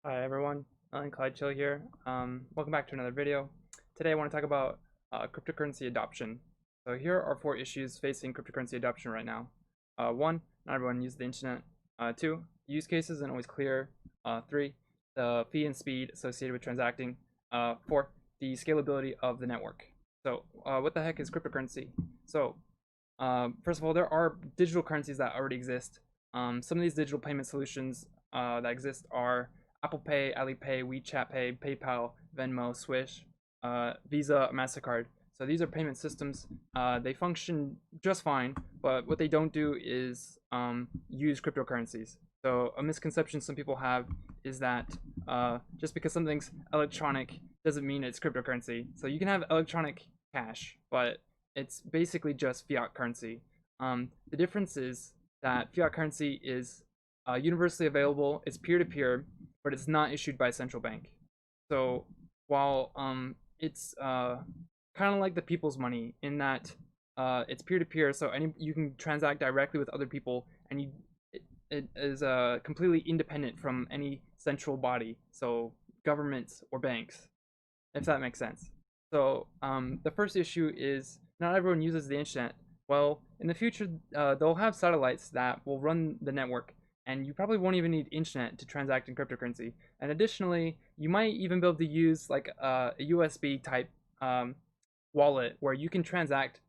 Hi everyone, Clyde Chill here. Welcome back to another video. Today I want to talk about cryptocurrency adoption. So here are 4 issues facing cryptocurrency adoption right now. 1. Not everyone uses the internet. 2. Use cases isn't always clear. 3. The fee and speed associated with transacting. 4. The scalability of the network. So what the heck is cryptocurrency? So first of all, there are digital currencies that already exist. Some of these digital payment solutions that exist are Apple Pay, Alipay, WeChat Pay, PayPal, Venmo, Swish, Visa, MasterCard. So these are payment systems. They function just fine, but what they don't do is use cryptocurrencies. So a misconception some people have is that just because something's electronic doesn't mean it's cryptocurrency. So you can have electronic cash, but it's basically just fiat currency. The difference is that fiat currency is universally available, it's peer-to-peer, but it's not issued by a central bank. So while it's kind of like the people's money in that it's peer-to-peer, so you can transact directly with other people, and it is completely independent from any central body, so governments or banks, if that makes sense. So the first issue is not everyone uses the internet. Well, in the future, they'll have satellites that will run the network, and you probably won't even need internet to transact in cryptocurrency. And additionally, you might even be able to use like a USB type wallet where you can transact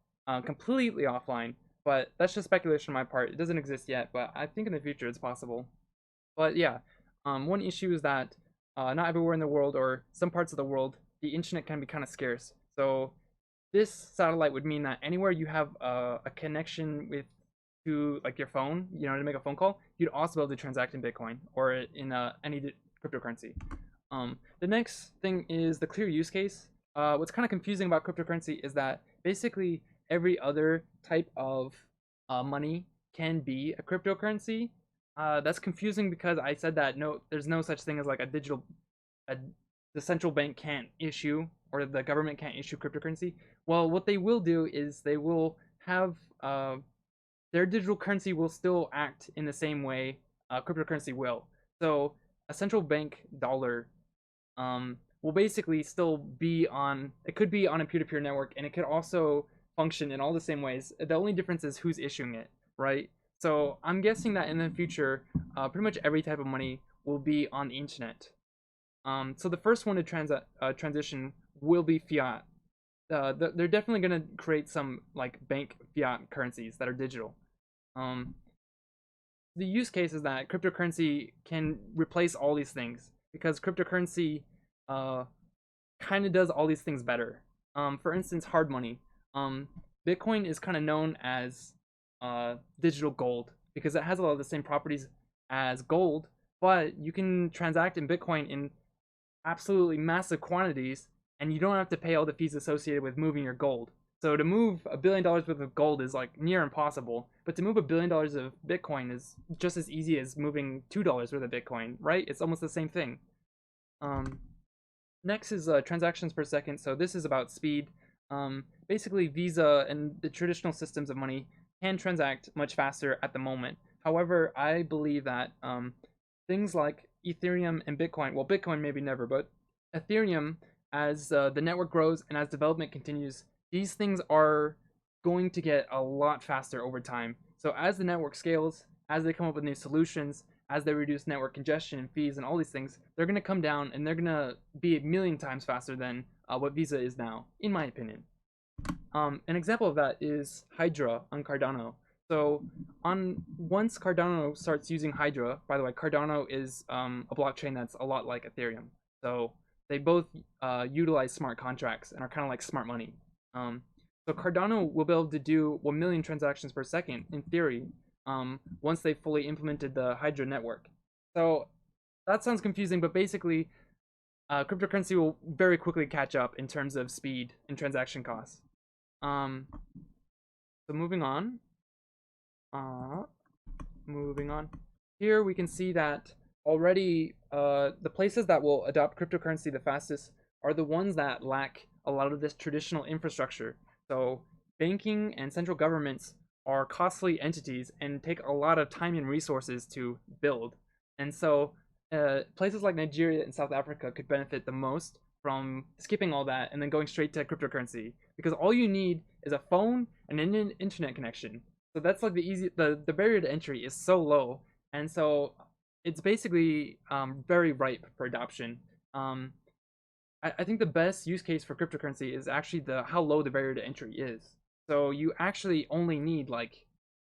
completely offline. But that's just speculation on my part. It doesn't exist yet, but I think in the future it's possible. But yeah, one issue is that not everywhere in the world or some parts of the world, the internet can be kind of scarce. So this satellite would mean that anywhere you have a connection with to like your phone, to make a phone call, you'd also be able to transact in Bitcoin or in any cryptocurrency. The next thing is the clear use case. What's kind of confusing about cryptocurrency is that basically every other type of money can be a cryptocurrency. That's confusing because I said that there's no such thing as like a, the central bank can't issue or the government can't issue cryptocurrency. Well, what they will do is they will have their digital currency will still act in the same way cryptocurrency will. So a central bank dollar will basically still be on. It could be on a peer-to-peer network, and it could also function in all the same ways. The only difference is who's issuing it, right? So I'm guessing that in the future, pretty much every type of money will be on the internet. So the first one to transition will be fiat. They're definitely going to create some like bank fiat currencies that are digital. Um, the use case is that cryptocurrency can replace all these things because cryptocurrency uh, kind of does all these things better. For instance, hard money. Bitcoin is kind of known as digital gold because it has a lot of the same properties as gold, but you can transact in Bitcoin in absolutely massive quantities, and you don't have to pay all the fees associated with moving your gold. So to move $1 billion worth of gold is like near impossible, but to move $1 billion of Bitcoin is just as easy as moving $2 worth of Bitcoin, right? It's almost the same thing. Um, Next is transactions per second. So this is about speed. Basically, Visa and the traditional systems of money can transact much faster at the moment. However, I believe that things like Ethereum and Bitcoin, well, Bitcoin maybe never, but Ethereum, as the network grows and as development continues, these things are going to get a lot faster over time. So as the network scales, as they come up with new solutions, as they reduce network congestion and fees and all these things, they're going to come down and they're going to be a million times faster than what Visa is now, in my opinion. An example of that is Hydra on Cardano. So once Cardano starts using Hydra, by the way, Cardano is a blockchain that's a lot like Ethereum. So they both utilize smart contracts and are kind of like smart money. So Cardano will be able to do 1 million transactions per second in theory once they fully implemented the Hydra network. So that sounds confusing, but basically, cryptocurrency will very quickly catch up in terms of speed and transaction costs. Um, so uh, moving on. Here we can see that already the places that will adopt cryptocurrency the fastest are the ones that lack a lot of this traditional infrastructure. So banking and central governments are costly entities and take a lot of time and resources to build. And so places like Nigeria and South Africa could benefit the most from skipping all that and then going straight to cryptocurrency, because all you need is a phone and an internet connection. So that's like the barrier to entry is so low, and so it's basically very ripe for adoption. Um, I think the best use case for cryptocurrency is actually the how low the barrier to entry is. So you actually only need like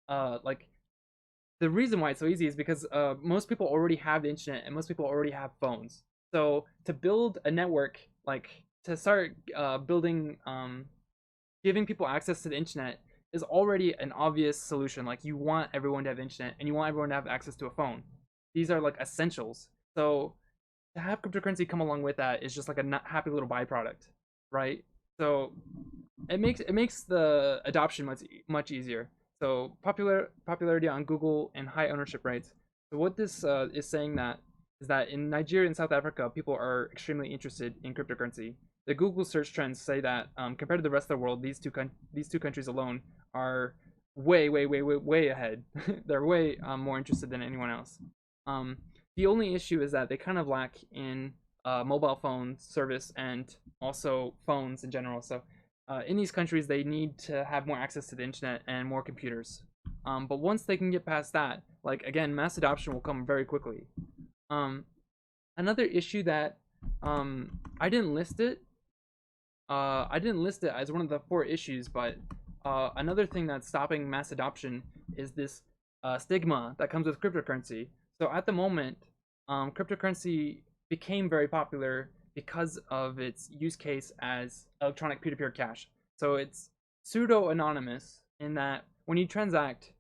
the reason why it's so easy is because most people already have the internet and most people already have phones. So to build a network, like to start building, giving people access to the internet is already an obvious solution. Like you want everyone to have internet and you want everyone to have access to a phone. These are like essentials. So to have cryptocurrency come along with that is just like a happy little byproduct, right? So it makes the adoption much easier. So popularity on Google and high ownership rates. So what this is saying that is that in Nigeria and South Africa, people are extremely interested in cryptocurrency. The Google search trends say that compared to the rest of the world, these two countries alone are way ahead. They're way more interested than anyone else. Um, the only issue is that they kind of lack in mobile phone service and also phones in general. So in these countries, they need to have more access to the internet and more computers. But once they can get past that, like again, mass adoption will come very quickly. Um, Another issue that I didn't list it. I didn't list it as one of the 4 issues, but another thing that's stopping mass adoption is this stigma that comes with cryptocurrency. So at the moment, cryptocurrency became very popular because of its use case as electronic peer-to-peer cash. So it's pseudo-anonymous in that when you transact,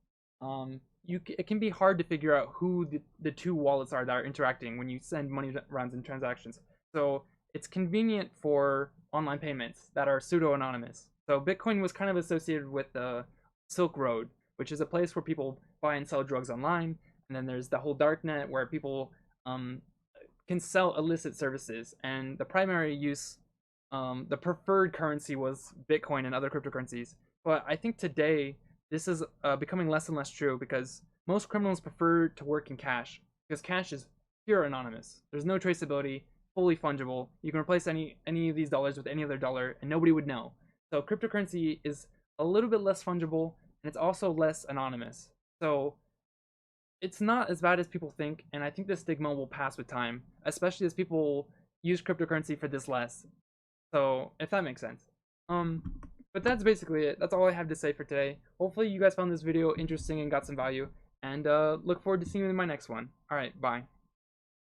it can be hard to figure out who the 2 wallets are that are interacting when you send money around in transactions. So it's convenient for online payments that are pseudo-anonymous. So Bitcoin was kind of associated with the Silk Road, which is a place where people buy and sell drugs online. And then there's the whole darknet where people can sell illicit services. And the primary use, the preferred currency was Bitcoin and other cryptocurrencies. But I think today this is becoming less and less true because most criminals prefer to work in cash because cash is pure anonymous. There's no traceability, fully fungible. You can replace any of these dollars with any other dollar and nobody would know. So cryptocurrency is a little bit less fungible and it's also less anonymous. So it's not as bad as people think, and I think the stigma will pass with time, especially as people use cryptocurrency for this less. So if that makes sense. But that's basically it. That's all I have to say for today. Hopefully you guys found this video interesting and got some value, and look forward to seeing you in my next one. Alright, bye.